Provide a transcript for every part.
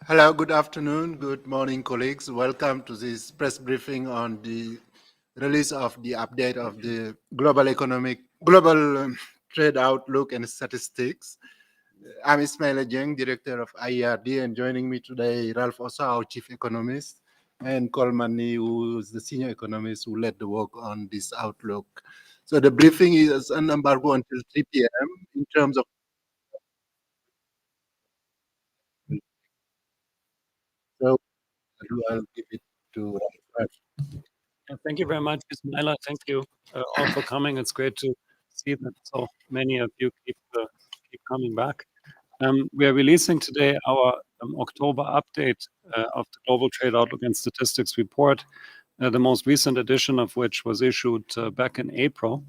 Hello, good afternoon, good morning, colleagues. Welcome to this press briefing on the release of the update of the global trade outlook and statistics. I'm Ismail Ajeng, director of IERD, and joining me today, Ralph Osa, our chief economist, and Colmani, who is the senior economist who led the work on this outlook. So the briefing is an embargo until 3 p.m. in terms of. So I'll give it to Ralph. Thank you very much, Ismaila. Thank you all for coming. It's great to see that so many of you keep coming back. We are releasing today our October update of the Global Trade Outlook and Statistics Report, the most recent edition of which was issued back in April.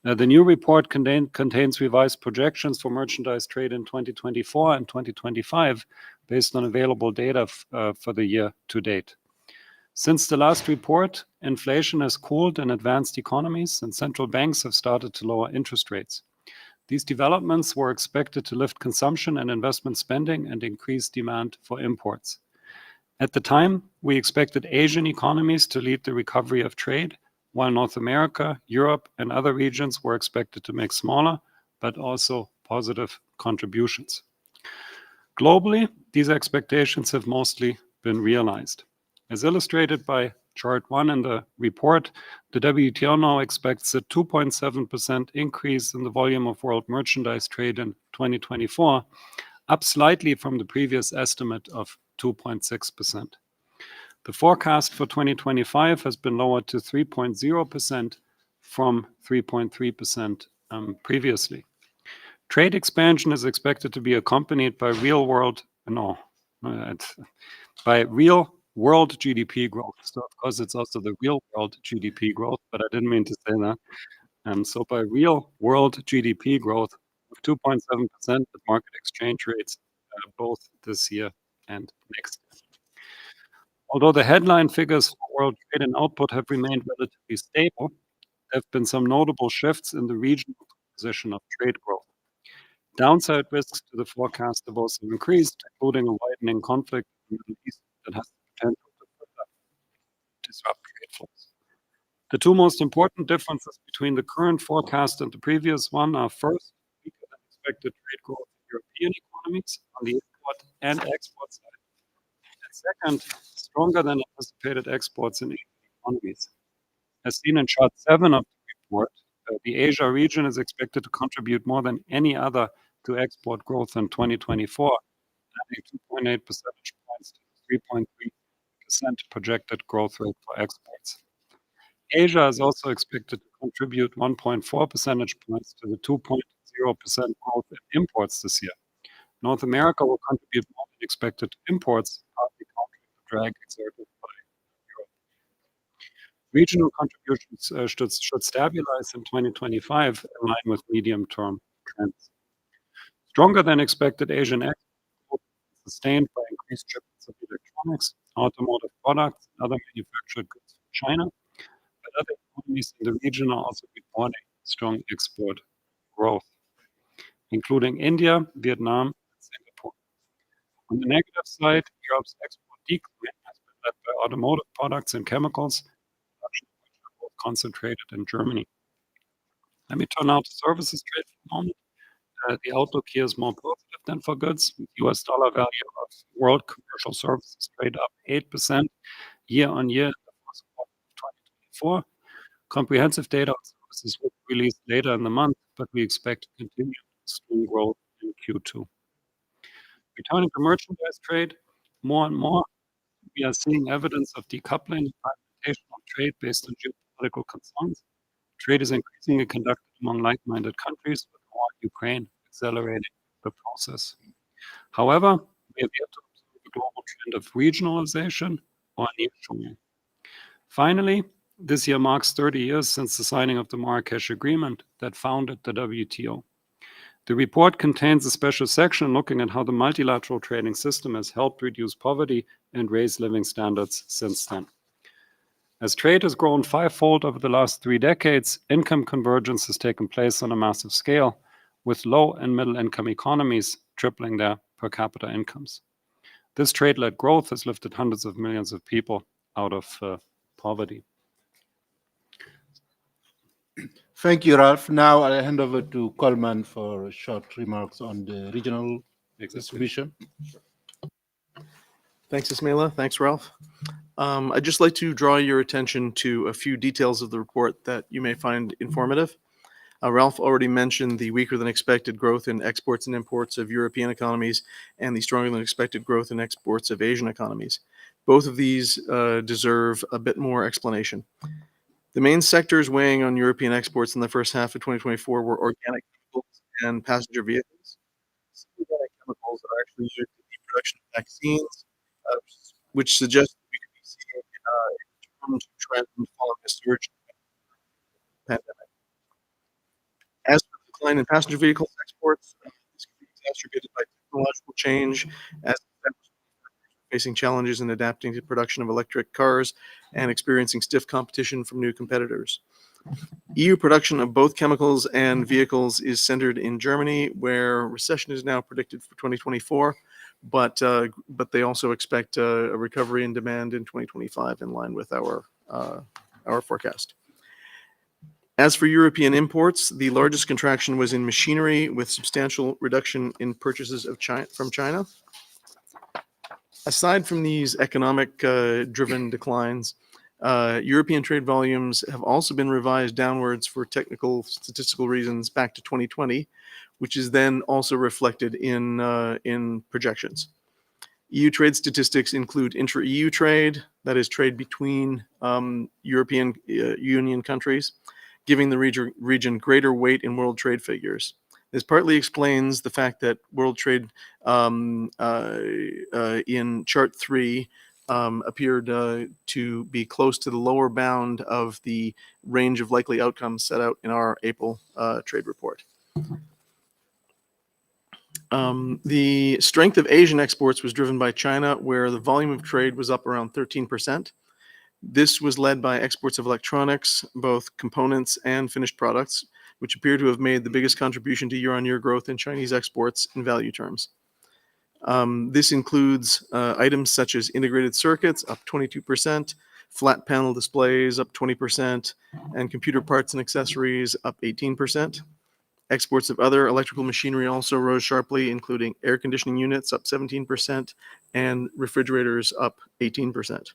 The new report contains revised projections for merchandise trade in 2024 and 2025 based on available data for the year to date. Since the last report, inflation has cooled in advanced economies and central banks have started to lower interest rates. These developments were expected to lift consumption and investment spending and increase demand for imports. At the time, we expected Asian economies to lead the recovery of trade, while North America, Europe, and other regions were expected to make smaller, but also positive contributions. Globally, these expectations have mostly been realized. As illustrated by chart 1 in the report, the WTO now expects a 2.7% increase in the volume of world merchandise trade in 2024, up slightly from the previous estimate of 2.6%. The forecast for 2025 has been lowered to 3.0% from 3.3% previously. Trade expansion is expected to be accompanied by real world GDP growth. So of course, it's also the real world GDP growth, but I didn't mean to say that. So by real world GDP growth of 2.7% with market exchange rates both this year and next year. Although the headline figures for world trade and output have remained relatively stable, there have been some notable shifts in the regional composition of trade growth. Downside risks to the forecast have also increased, including a widening conflict in the Middle East that has the potential to further disrupt trade flows. The two most important differences between the current forecast and the previous one are first, weaker than expected trade growth in European economies on the import and export side, and second, stronger than anticipated exports in Asian economies. As seen in chart 7 of the report, the Asia region is expected to contribute more than any other to export growth in 2024, adding 2.8 percentage points to the 3.3% projected growth rate for exports. Asia is also expected to contribute 1.4 percentage points to the 2.0% growth in imports this year. North America will contribute more than expected to imports, partly countering the drag exerted by Europe. Regional contributions should stabilize in 2025 in line with medium-term trends. Stronger than expected Asian export growth is sustained by increased shipments of electronics, automotive products, and other manufactured goods from China, but other economies in the region are also reporting strong export growth, including India, Vietnam, and Singapore. On the negative side, Europe's export decline has been led by automotive products and chemicals, production of which are both concentrated in Germany. Let me turn now to services trade for a moment. The outlook here is more positive than for goods, with US dollar value of world commercial services trade up 8% year on year in the first quarter of 2024. Comprehensive data on services will be released later in the month, but we expect continued strong growth in Q2. Returning to merchandise trade, more and more we are seeing evidence of decoupling and fragmentation of trade based on geopolitical concerns. Trade is increasingly conducted among like-minded countries, with war in Ukraine accelerating the process. However, we have yet to observe a global trend of regionalization or nearshoring. Finally, this year marks 30 years since the signing of the Marrakesh Agreement that founded the WTO. The report contains a special section looking at how the multilateral trading system has helped reduce poverty and raise living standards since then. As trade has grown fivefold over the last 3 decades, income convergence has taken place on a massive scale, with low and middle income economies tripling their per capita incomes. This trade-led growth has lifted hundreds of millions of people out of poverty. Thank you, Ralph. Now I'll hand over to Coleman for short remarks on the regional distribution. Thanks, Ismaila. Thanks, Ralph. I'd just like to draw your attention to a few details of the report that you may find informative. Ralph already mentioned the weaker than expected growth in exports and imports of European economies and the stronger than expected growth in exports of Asian economies. Both of these deserve a bit more explanation. The main sectors weighing on European exports in the first half of 2024 were organic chemicals and passenger vehicles. Some organic chemicals are actually used in the production of vaccines, which suggests that we could be seeing a return to trend following a surge in the pandemic. As for the decline in passenger vehicles exports, this can be exacerbated by technological change as facing challenges in adapting to production of electric cars and experiencing stiff competition from new competitors. EU production of both chemicals and vehicles is centered in Germany, where recession is now predicted for 2024, but they also expect a recovery in demand in 2025 in line with our forecast. As for European imports, the largest contraction was in machinery, with substantial reduction in purchases from China. Aside from these economic-driven declines, European trade volumes have also been revised downwards for technical statistical reasons back to 2020, which is then also reflected in projections. EU trade statistics include intra-EU trade, that is trade between European Union countries, giving the region greater weight in world trade figures. This partly explains the fact that world trade in chart 3 appeared to be close to the lower bound of the range of likely outcomes set out in our April trade report. The strength of Asian exports was driven by China, where the volume of trade was up around 13%. This was led by exports of electronics, both components and finished products, which appear to have made the biggest contribution to year-on-year growth in Chinese exports in value terms. This includes items such as integrated circuits, up 22%, flat panel displays, up 20%, and computer parts and accessories, up 18%. Exports of other electrical machinery also rose sharply, including air conditioning units, up 17%, and refrigerators, up 18%.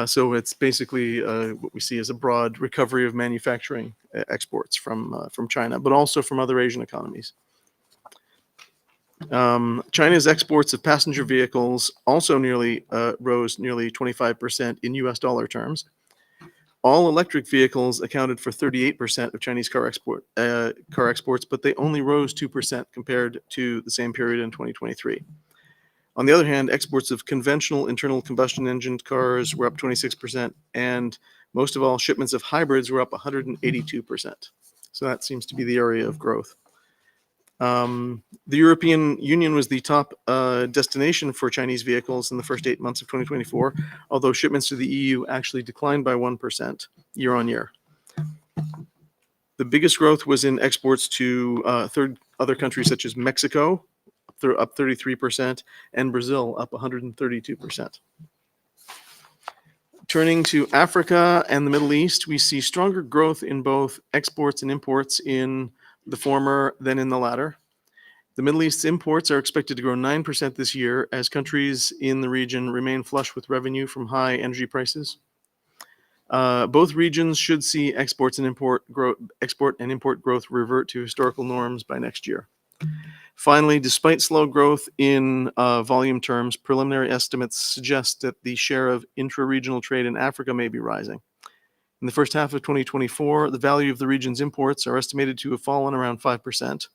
So it's basically what we see as a broad recovery of manufacturing exports from China, but also from other Asian economies. China's exports of passenger vehicles also rose nearly 25% in US dollar terms. All electric vehicles accounted for 38% of Chinese car exports, but they only rose 2% compared to the same period in 2023. On the other hand, exports of conventional internal combustion engine cars were up 26%, and most of all, shipments of hybrids were up 182%. So that seems to be the area of growth. The European Union was the top destination for Chinese vehicles in the first 8 months of 2024, although shipments to the EU actually declined by 1% year on year. The biggest growth was in exports to other countries such as Mexico, up 33%, and Brazil, up 132%. Turning to Africa and the Middle East, we see stronger growth in both exports and imports in the former than in the latter. The Middle East's imports are expected to grow 9% this year as countries in the region remain flush with revenue from high energy prices. Both regions should see export and import growth revert to historical norms by next year. Finally, despite slow growth in volume terms, preliminary estimates suggest that the share of intra-regional trade in Africa may be rising. In the first half of 2024, the value of the region's imports are estimated to have fallen around 5%,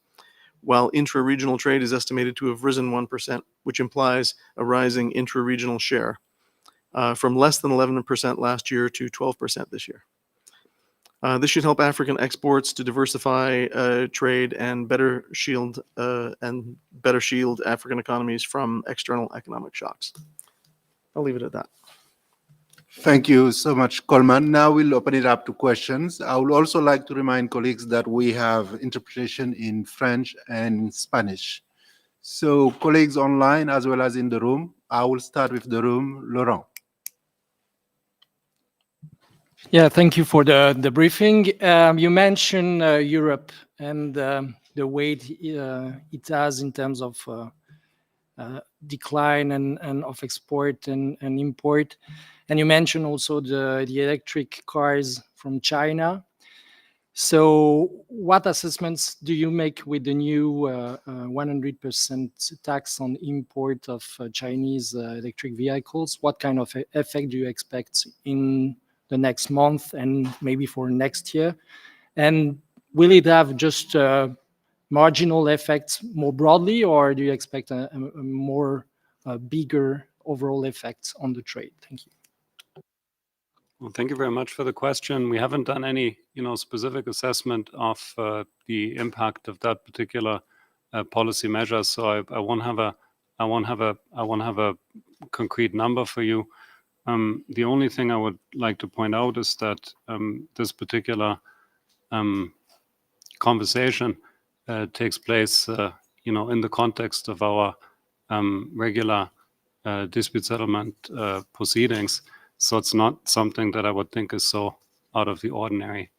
while intra-regional trade is estimated to have risen 1%, which implies a rising intra-regional share from less than 11% last year to 12% this year. This should help African exports to diversify trade and better shield African economies from external economic shocks. I'll leave it at that. Thank you so much, Coleman. Now we'll open it up to questions. I would also like to remind colleagues that we have interpretation in French and Spanish. So colleagues online as well as in the room, I will start with the room. Laurent. Yeah, thank you for the briefing. You mentioned Europe and the weight it has in terms of decline and of export and import. And you mentioned also the electric cars from China. So what assessments do you make with the new 100% tax on import of Chinese electric vehicles? What kind of effect do you expect in the next month and maybe for next year? And will it have just marginal effects more broadly, or do you expect a more bigger overall effect on the trade? Thank you. Well, thank you very much for the question. We haven't done any, specific assessment of the impact of that particular policy measure, so I won't have a concrete number for you. The only thing I would like to point out is that this particular conversation takes place, in the context of our regular dispute settlement proceedings. So it's not something that I would think is so out of the ordinary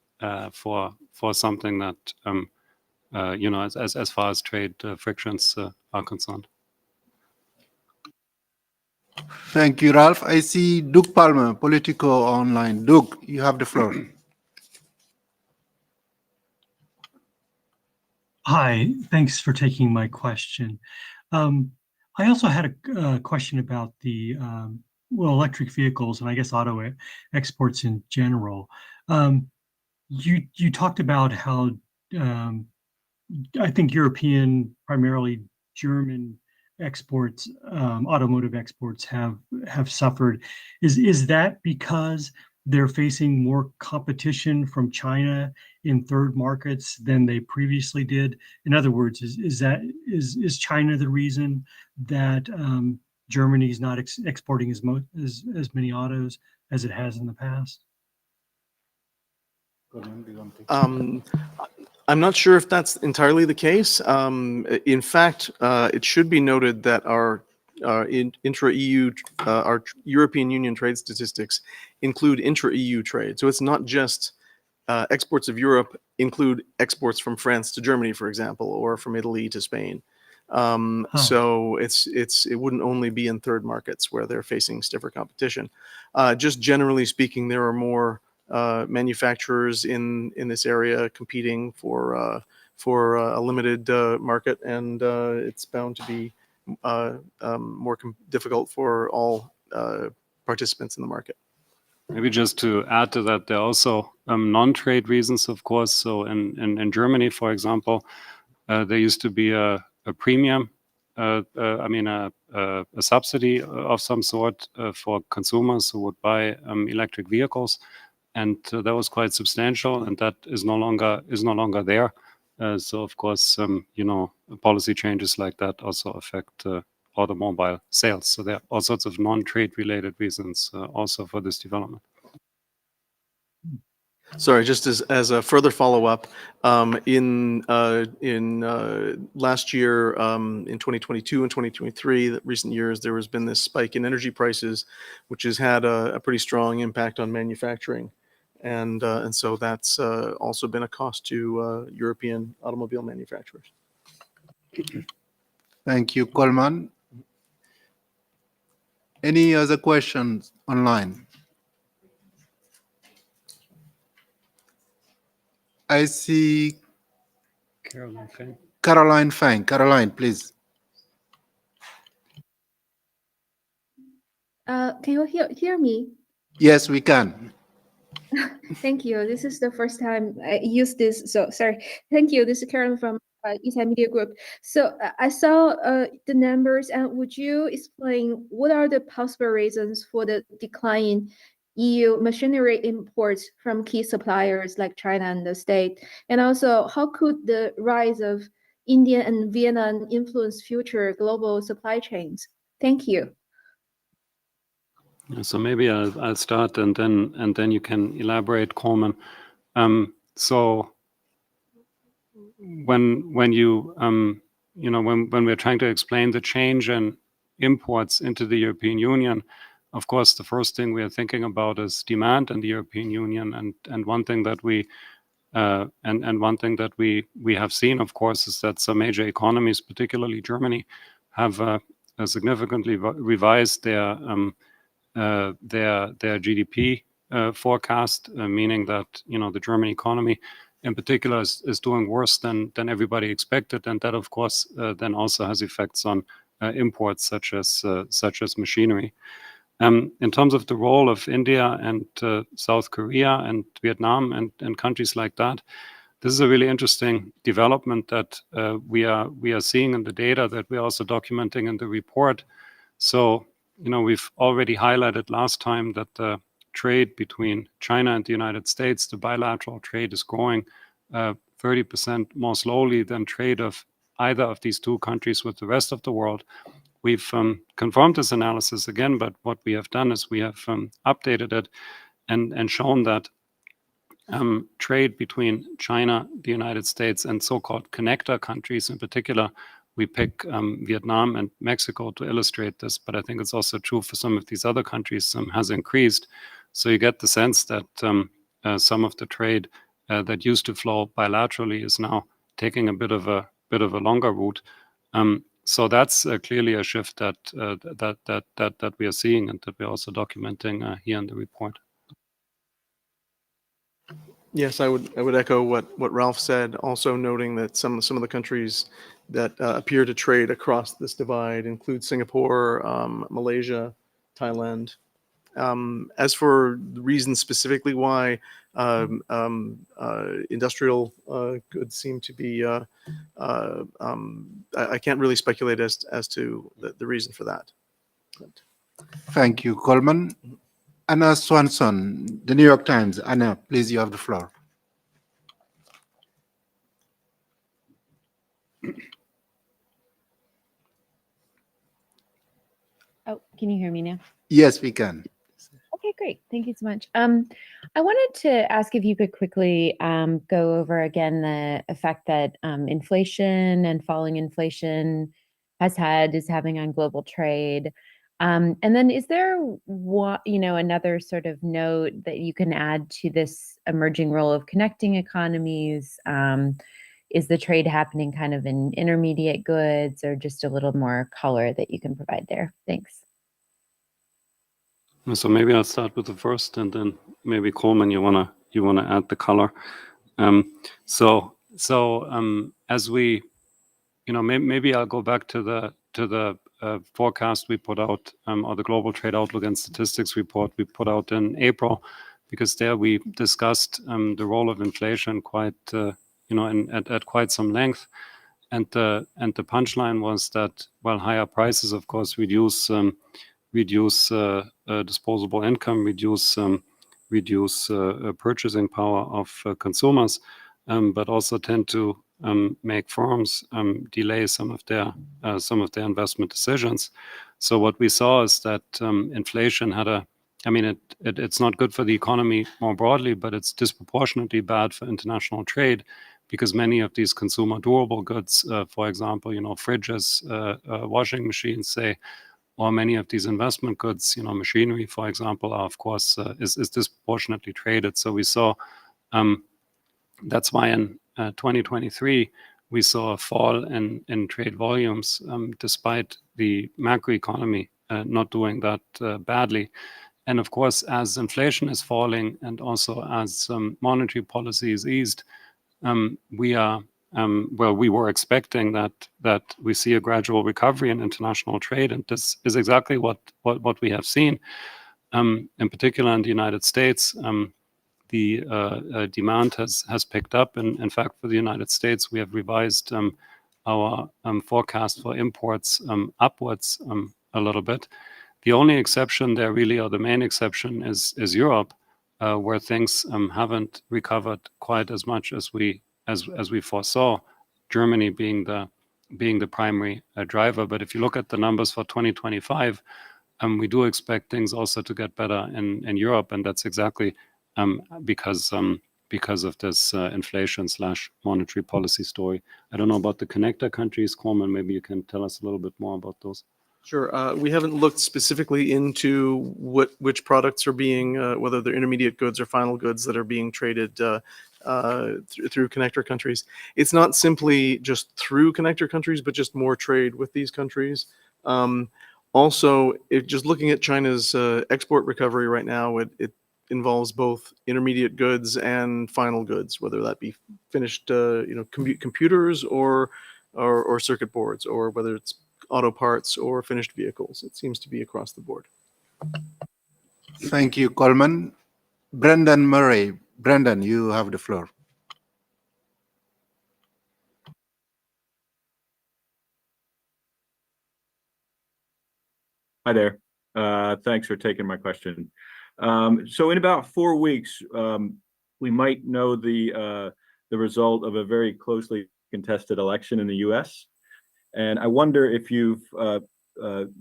for something that, as far as trade frictions are concerned. Thank you, Ralph. I see Doug Palmer, Politico online. Doug, you have the floor. Hi, thanks for taking my question. I also had a question about the electric vehicles and I guess auto exports in general. You talked about how I think European, primarily German exports, automotive exports have suffered. Is that because they're facing more competition from China in third markets than they previously did? In other words, is China the reason that Germany is not exporting as many autos as it has in the past? I'm not sure if that's entirely the case. In fact, it should be noted that our intra-EU, our European Union trade statistics include intra-EU trade. So it's not just exports of Europe include exports from France to Germany, for example, or from Italy to Spain. So it wouldn't only be in third markets where they're facing stiffer competition. Just generally speaking, there are more manufacturers in this area competing for a limited market, and it's bound to be more difficult for all participants in the market. Maybe just to add to that, there are also non-trade reasons, of course. So in Germany, for example, there used to be a premium, a subsidy of some sort for consumers who would buy electric vehicles, and that was quite substantial, and that is no longer there. So of course, policy changes like that also affect automobile sales. So there are all sorts of non-trade related reasons also for this development. Sorry, just as a further follow-up, in last year, in 2022 and 2023, the recent years, there has been this spike in energy prices, which has had a pretty strong impact on manufacturing. And so that's also been a cost to European automobile manufacturers. Thank you, Coleman. Any other questions online? I see Caroline Fang. Caroline Fang. Caroline, please. Can you hear me? Yes, we can. Thank you. This is the first time I use this, so sorry. Thank you. This is Karen from Eastside Media Group. So I saw the numbers, and would you explain what are the possible reasons for the decline in EU machinery imports from key suppliers like China and the States? And also, how could the rise of India and Vietnam influence future global supply chains? Thank you. So maybe I'll start, and then you can elaborate, Coleman. So when you when we're trying to explain the change in imports into the European Union, of course, the first thing we are thinking about is demand in the European Union, and one thing that we have seen, of course, is that some major economies, particularly Germany, have significantly revised their GDP forecast, meaning that the German economy in particular is doing worse than everybody expected, and that of course then also has effects on imports such as machinery. In terms of the role of India and South Korea and Vietnam and countries like that, this is a really interesting development that we are seeing in the data that we're also documenting in the report. So, we've already highlighted last time that the trade between China and the United States, the bilateral trade, is growing 30% more slowly than trade of either of these two countries with the rest of the world. We've confirmed this analysis again, but what we have done is we have updated it and shown that trade between China, the United States, and so-called connector countries in particular, we pick Vietnam and Mexico to illustrate this, but I think it's also true for some of these other countries, has increased. So you get the sense that some of the trade that used to flow bilaterally is now taking a bit of a longer route. So that's clearly a shift that we are seeing and that we're also documenting here in the report. Yes, I would echo what Ralph said, also noting that some of the countries that appear to trade across this divide include Singapore, Malaysia, Thailand. As for the reasons specifically why industrial goods seem to be, I can't really speculate as to the reason for that. But. Thank you, Coleman. Anna Swanson, The New York Times. Anna, please, you have the floor. Oh, can you hear me now? Yes, we can. Okay, great. Thank you so much. I wanted to ask if you could quickly go over again the effect that inflation and falling inflation is having on global trade. And then is there another sort of note that you can add to this emerging role of connecting economies? Is the trade happening kind of in intermediate goods, or just a little more color that you can provide there? Thanks. So maybe I'll start with the first, and then maybe Coleman, you wanna add the color. As we, maybe I'll go back to the forecast we put out, or the Global Trade Outlook and Statistics report we put out in April, because there we discussed the role of inflation quite, at quite some length, and the punchline was that higher prices, of course, reduce disposable income, reduce purchasing power of consumers, but also tend to make firms delay some of their investment decisions. So what we saw is that inflation had it's not good for the economy more broadly, but it's disproportionately bad for international trade, because many of these consumer durable goods, for example, fridges, washing machines, say, or many of these investment goods, machinery, for example, are, of course, is disproportionately traded. So we saw, that's why in 2023, we saw a fall in trade volumes, despite the macroeconomy not doing that badly. And of course, as inflation is falling and also as monetary policy is eased, we were expecting that we see a gradual recovery in international trade, and this is exactly what we have seen. In particular, in the United States, the demand has picked up, and in fact, for the United States, we have revised our forecast for imports upwards a little bit. The only exception there, really, or the main exception, is Europe, where things haven't recovered quite as much as we foresaw, Germany being the primary driver. But if you look at the numbers for 2025, we do expect things also to get better in Europe, and that's exactly because because of this inflation/monetary policy story. I don't know about the connector countries. Coleman, maybe you can tell us a little bit more about those. Sure. We haven't looked specifically into which products are being, whether they're intermediate goods or final goods that are being traded through connector countries. It's not simply just through connector countries, but just more trade with these countries. Also, just looking at China's export recovery right now, it involves both intermediate goods and final goods, whether that be finished, computers or circuit boards, or whether it's auto parts or finished vehicles. It seems to be across the board. Thank you, Coleman. Brendan Murray. Brendan, you have the floor. Hi there. Thanks for taking my question. So in about 4 weeks, we might know the result of a very closely contested election in the U.S. And I wonder if you've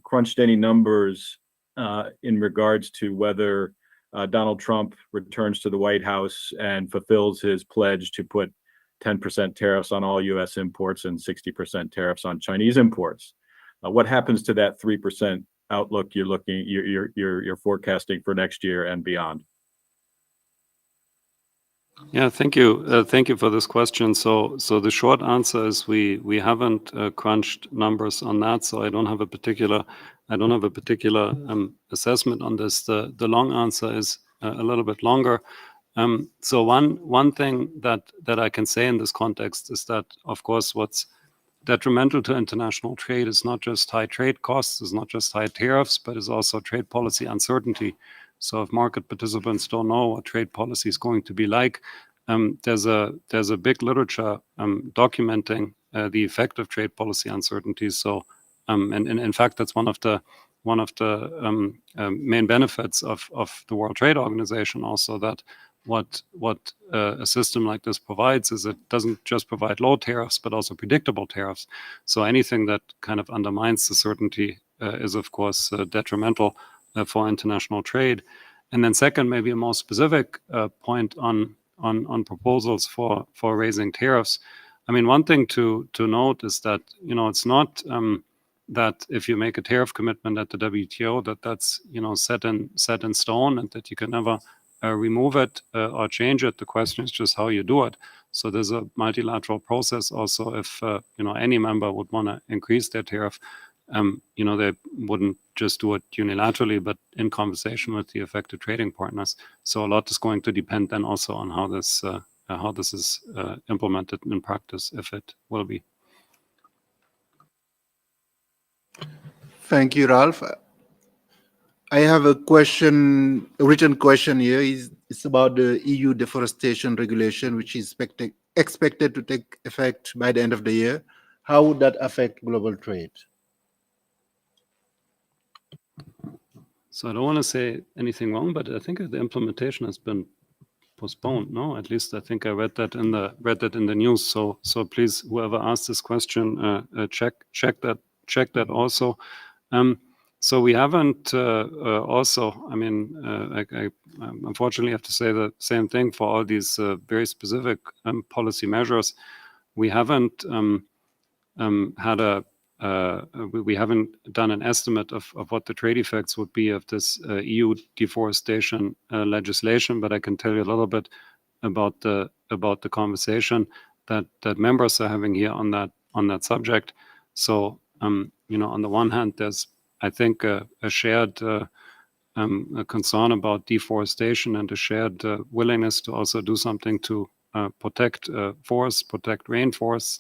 crunched any numbers in regards to whether Donald Trump returns to the White House and fulfills his pledge to put 10% tariffs on all U.S. imports and 60% tariffs on Chinese imports. What happens to that 3% outlook you're forecasting for next year and beyond? Yeah, thank you. Thank you for this question. So the short answer is we haven't crunched numbers on that. So I don't have a particular assessment on this. The long answer is a little bit longer. So one thing that I can say in this context is that, of course, what's detrimental to international trade is not just high trade costs, is not just high tariffs, but is also trade policy uncertainty. So if market participants don't know what trade policy is going to be like, there's a big literature documenting the effect of trade policy uncertainty. So, and in fact, that's one of the main benefits of the World Trade Organization. Also, that what a system like this provides is it doesn't just provide low tariffs, but also predictable tariffs. So anything that kind of undermines the certainty is, of course, detrimental for international trade. And then second, maybe a more specific point on proposals for raising tariffs. I mean, one thing to note is that, it's not that if you make a tariff commitment at the WTO, that's set in stone and that you can never remove it or change it. The question is just how you do it. So there's a multilateral process also. If any member would want to increase their tariff, they wouldn't just do it unilaterally, but in conversation with the affected trading partners. So a lot is going to depend then also on how this is implemented in practice, if it will be. Thank you, Ralph. I have a written question here. It's about the EU deforestation regulation, which is expected to take effect by the end of the year. How would that affect global trade? So I don't want to say anything wrong, but I think the implementation has been postponed. No, at least I think I read that in the news. So please, whoever asked this question, check that also. So we haven't also. I mean, I unfortunately have to say the same thing for all these very specific policy measures. We haven't we haven't done an estimate of what the trade effects would be of this EU deforestation legislation, but I can tell you a little bit about the conversation that members are having here on that subject. So on the one hand, there's I think a shared a concern about deforestation and a shared willingness to also do something to protect forests, protect rainforests.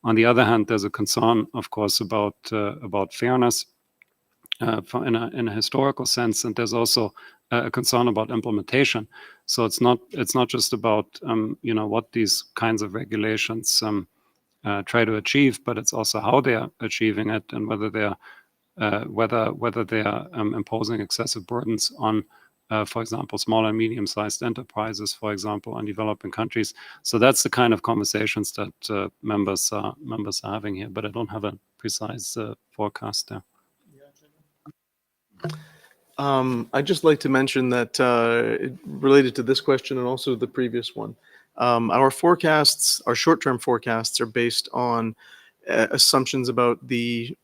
On the other hand, there's a concern, of course, about fairness in a historical sense, and there's also a concern about implementation. So it's not just about what these kinds of regulations try to achieve, but it's also how they are achieving it and whether they are imposing excessive burdens on, for example, small and medium-sized enterprises, for example, on developing countries. So that's the kind of conversations that members are having here. But I don't have a precise forecast there. I'd just like to mention that related to this question and also the previous one, our forecasts, our short-term forecasts, are based on assumptions about the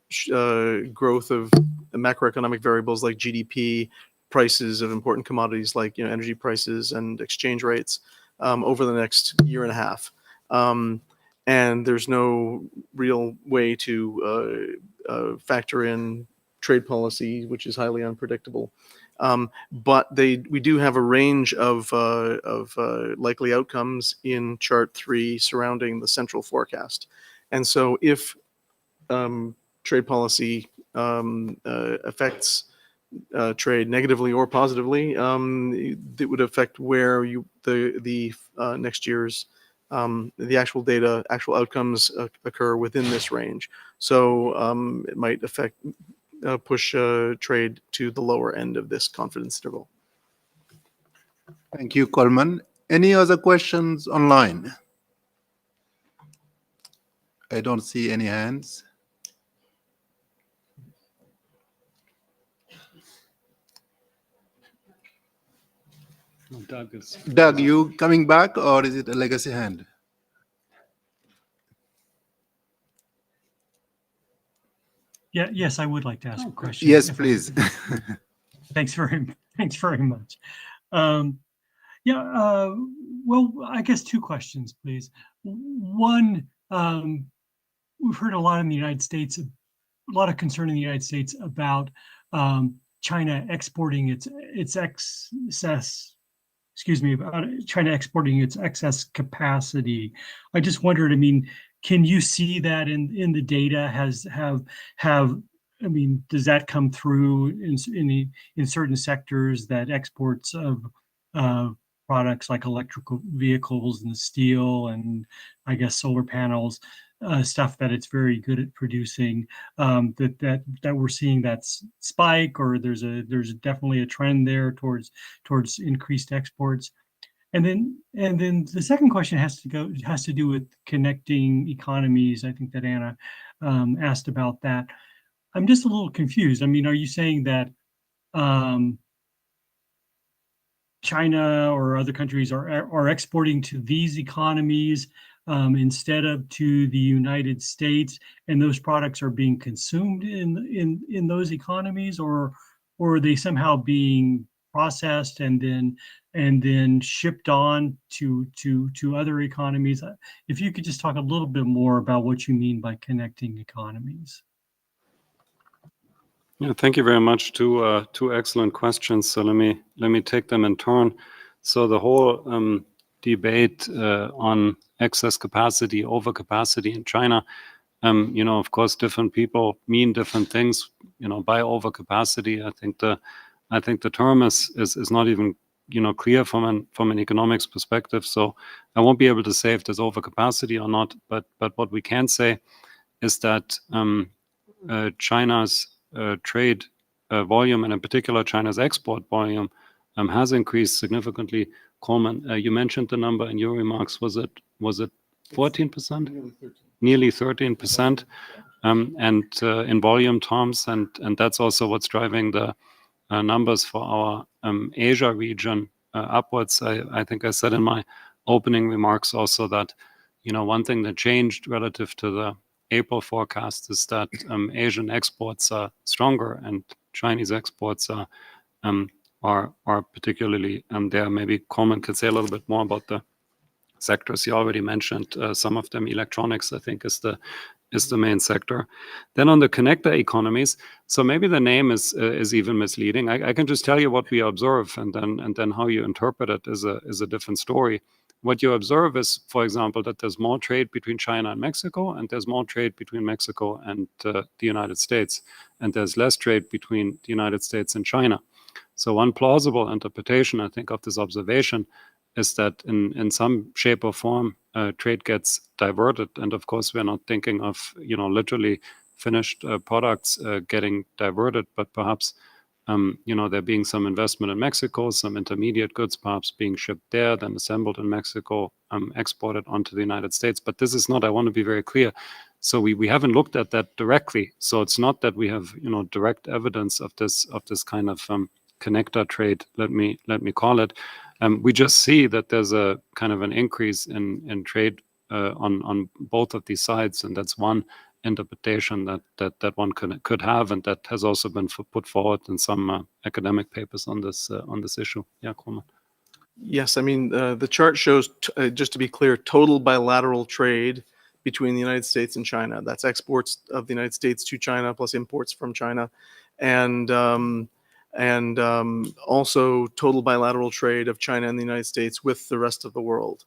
growth of macroeconomic variables like GDP, prices of important commodities like energy prices and exchange rates over the next year and a half. And there's no real way to factor in trade policy, which is highly unpredictable. But we do have a range of likely outcomes in Chart 3 surrounding the central forecast. And so if trade policy affects trade negatively or positively, it would affect where the next year's the actual data, actual outcomes occur within this range. So it might affect push trade to the lower end of this confidence interval. Thank you, Coleman. Any other questions online? I don't see any hands. Doug, you coming back, or is it a legacy hand? Yeah, yes, I would like to ask a question. Yes, if I- please. Thanks very much. Well, I guess two questions, please. One, we've heard a lot in the United States, a lot of concern in the United States about China exporting its excess. Excuse me, about China exporting its excess capacity. I just wondered, I mean, can you see that in the data? I mean, does that come through in certain sectors that exports of products like electrical vehicles and steel and I guess solar panels, stuff that it's very good at producing, that we're seeing that spike, or there's definitely a trend there towards increased exports. And then the second question has to do with connecting economies. I think that Anna asked about that. I'm just a little confused. I mean, are you saying that China or other countries are exporting to these economies instead of to the United States, and those products are being consumed in those economies, or are they somehow being processed and then shipped on to other economies? If you could just talk a little bit more about what you mean by connecting economies. Yeah, thank you very much. Two excellent questions. So let me take them in turn. So the whole debate on excess capacity, overcapacity in China, of course, different people mean different things. By overcapacity, I think the term is not even clear from an economics perspective. So I won't be able to say if there's overcapacity or not. But what we can say is that China's trade volume, and in particular China's export volume, has increased significantly. Coleman, you mentioned the number in your remarks. Was it 14%? Nearly 13%, and in volume terms, and that's also what's driving the numbers for our Asia region upwards. I think I said in my opening remarks also that one thing that changed relative to the April forecast is that Asian exports are stronger and Chinese exports are particularly there. Maybe Coleman could say a little bit more about the sectors you already mentioned. Some of them, electronics, I think, is the main sector. Then on the connector economies, so maybe the name is even misleading. I can just tell you what we observe, and then how you interpret it is a different story. What you observe is, for example, that there's more trade between China and Mexico, and there's more trade between Mexico and the United States, and there's less trade between the United States and China. So one plausible interpretation, I think, of this observation is that in some shape or form, trade gets diverted. And of course, we're not thinking of, literally finished products getting diverted, but perhaps, there being some investment in Mexico, some intermediate goods perhaps being shipped there, then assembled in Mexico, exported onto the United States. But this is not, I want to be very clear. So we haven't looked at that directly. So it's not that we have, direct evidence of this kind of connector trade, let me call it, we just see that there's a kind of an increase in trade on both of these sides, and that's one interpretation that one could have, and that has also been put forward in some academic papers on this issue. Yeah, Coleman. Yes, I mean, the chart shows, just to be clear, total bilateral trade between the United States and China. That's exports of the United States to China plus imports from China, and also total bilateral trade of China and the United States with the rest of the world.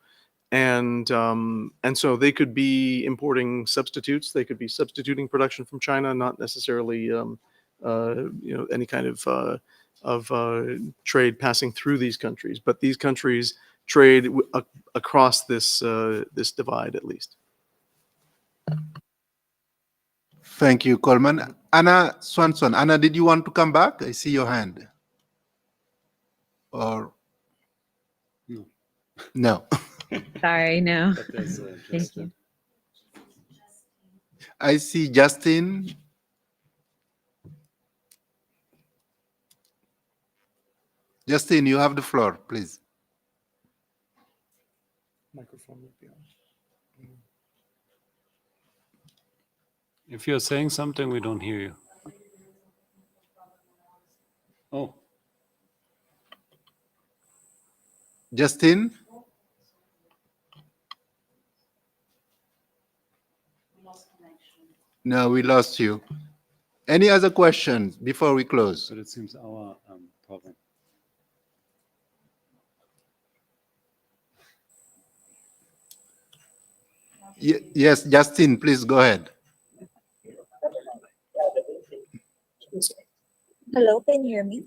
And so they could be importing substitutes. They could be substituting production from China, not necessarily any kind of trade passing through these countries, but these countries trade across this this divide at least. Thank you, Coleman. Anna Swanson. Anna, did you want to come back? I see your hand. Or no? Sorry, no. Thank you. I see Justin. Justin, you have the floor, please. Microphone would be on. If you're saying something, we don't hear you. Oh. Justin? No, we lost you. Any other questions before we close? But it seems our problem. Yes, Justin, please go ahead. Hello, can you hear me?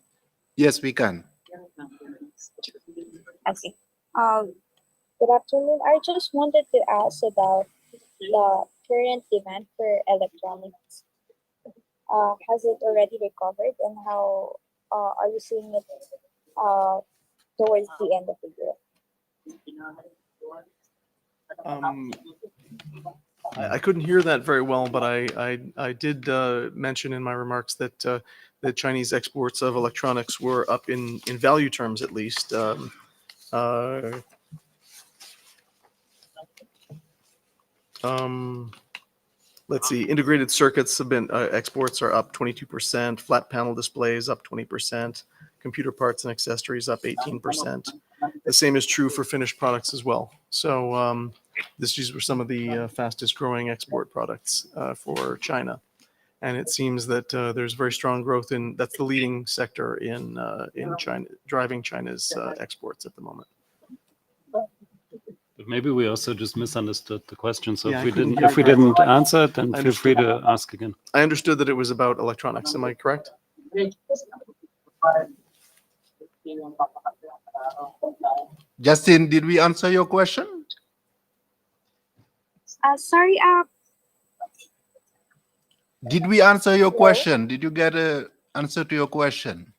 Yes, we can. Okay. Good afternoon. I just wanted to ask about the current demand for electronics. Has it already recovered, and how are you seeing it towards the end of the year? I couldn't hear that very well, but I did mention in my remarks that the Chinese exports of electronics were up in value terms, at least. Let's see, integrated circuits have been, exports are up 22%, flat panel displays up 20%, computer parts and accessories up 18%. The same is true for finished products as well. So these were some of the fastest growing export products for China. And it seems that there's very strong growth that's the leading sector in China, driving China's exports at the moment. But maybe we also just misunderstood the question. So Yeah, if I we couldn't didn't hear very answer well. it, then feel free to ask again. I understood that it was about electronics. Am I correct? Justin, did we answer your question? Sorry, Did we answer your question? Did you get an answer to your question?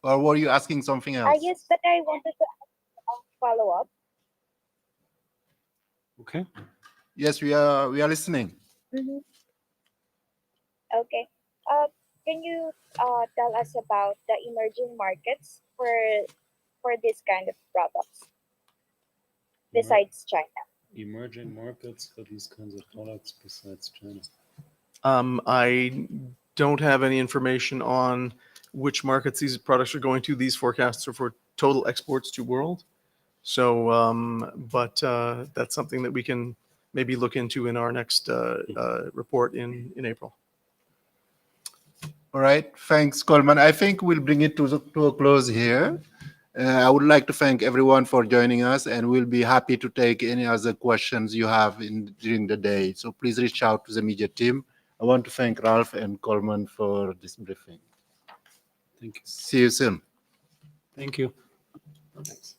Or were you asking something else? yes, but I wanted to follow up. Okay. Yes, we are listening. Mm-hmm. Okay. Can you tell us about the emerging markets for this kind of products besides China? Emerging markets for these kinds of products besides China. I don't have any information on which markets these products are going to. These forecasts are for total exports to world. So, but that's something that we can maybe look into in our next report in April. All right. Thanks, Coleman. I think we'll bring it to a close here. I would like to thank everyone for joining us, and we'll be happy to take any other questions you have during the day. So please reach out to the media team. I want to thank Ralph and Coleman for this briefing. Thank you. See you soon. Thank you. Thanks.